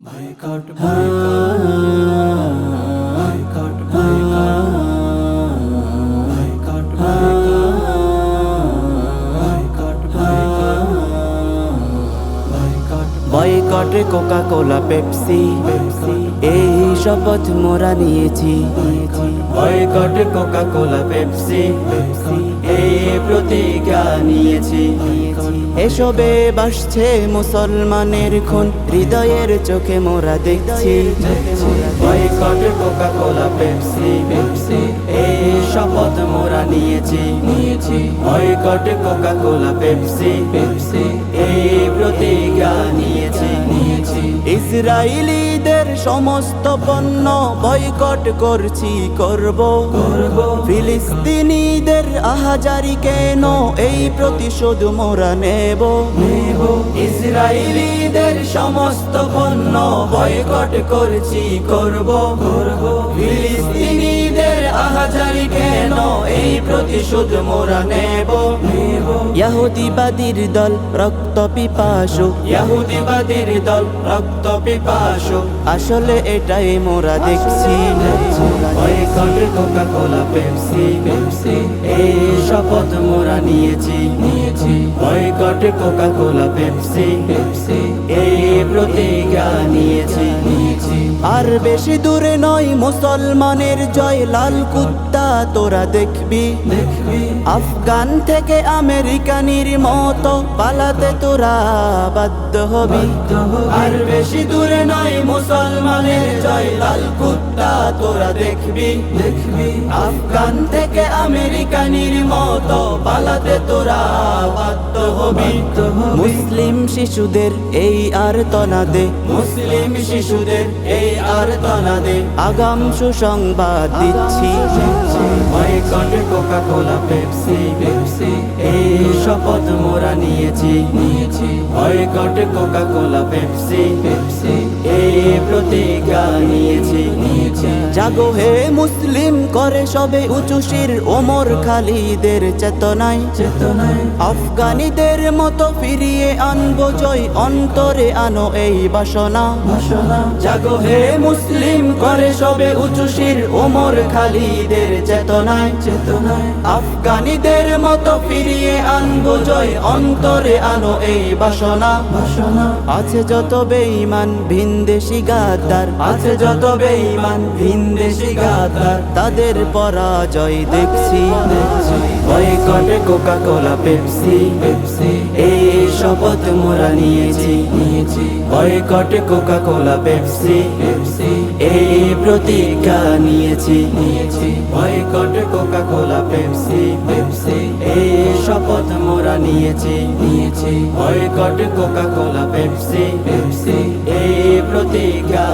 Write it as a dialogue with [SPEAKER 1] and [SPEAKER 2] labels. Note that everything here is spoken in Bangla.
[SPEAKER 1] Boycott, boycott, boycott, boycott, boycott, boycott, boycott,
[SPEAKER 2] boycott Coca Cola Pepsi এই শপথ মোরা নিয়েছি।
[SPEAKER 1] বয়কট কোকা কোলা পেপসি এই প্রতিজ্ঞা নিয়েছি।
[SPEAKER 2] এসবে বাসছে মুসলমানের খুন, হৃদয়ের চোখে মোরা দেখছি।
[SPEAKER 1] বয়কট কোকা কোলা পেপসি এই শপথ মোরা নিয়েছি। বয়কট কোকা কোলা পেপসি এই প্রতিজ্ঞা নিয়েছি।
[SPEAKER 2] ইসরায়েলিদের সমস্ত পণ্য বয়কট করছি, করব। ফিলিস্তিনিদের আহাজারি কেন, এই প্রতিশোধ মোরা নেব।
[SPEAKER 1] ইসরায়েলিদের সমস্ত পণ্য বয়কট করছি, করব। ফিলিস্তিনিদের আহাজারি কেন, এই প্রতিশোধ মোরা নেব।
[SPEAKER 2] ইহুদিবাদীর দল রক্ত পিপাসু,
[SPEAKER 1] ইহুদিবাদীর দল রক্ত পিপাসু,
[SPEAKER 2] আসলে এটাই মোরা দেখছি।
[SPEAKER 1] বয়কট কোকা কোলা পেপসি এই শপথ মোরা নিয়েছি। বয়কট কোকা কোলা পেপসি এই প্রতিজ্ঞা নিয়েছি।
[SPEAKER 2] আর বেশি দূরে নয় মুসলমানের জয়, লাল কুত্তা তোরা দেখবি। আফগান থেকে আমেরিকানির মতো পালাতে তোরা বাধ্য হবি।
[SPEAKER 1] আর বেশি দূরে নয় মুসলমানের জয়, লাল কুত্তা তোরা দেখবি। আফগান থেকে আমেরিকানির মতো পালাতে তোরা বাধ্য হবি।
[SPEAKER 2] মুসলিম শিশুদের এই আর তনাদে,
[SPEAKER 1] মুসলিম শিশুদের এই আর তনাদে
[SPEAKER 2] আগাম সুসংবাদ দিচ্ছি।
[SPEAKER 1] বয়কট কোকা কোলা পেপসি এই শপথ মোরা নিয়েছি। বয়কট কোকা কোলা পেপসি এই প্রতিজ্ঞা নিয়েছি।
[SPEAKER 2] জাগো হে মুসলিম, করে সবে উঁচু শির ওমর খালিদের চেতনায়। আফগানিদের মতো ফিরিয়ে আনবো জয়, অন্তরে আনো এই বাসনা।
[SPEAKER 1] জাগো হে মুসলিম, করে সবে উঁচু শির ওমর খালিদের চেতনায়। আফগানিদের মতো ফিরিয়ে আনবো জয়, অন্তরে আনো এই বাসনা।
[SPEAKER 2] আছে যত বেঈমান ভিনদেশি গাদ্দার,
[SPEAKER 1] আছে যত বেঈমান ভিনদেশি গাদ্দার,
[SPEAKER 2] তাদের পরাজয় দেখছি।
[SPEAKER 1] বয়কট কোকা কোলা পেপসি এই শপথ মোরা নিয়েছি। বয়কট কোকা কোলা পেপসি এই প্রতিজ্ঞা নিয়েছি। বয়কট কোকা কোলা পেপসি এই শপথ মোরা নিয়েছি। বয়কট কোকা কোলা পেপসি এই প্রতিজ্ঞা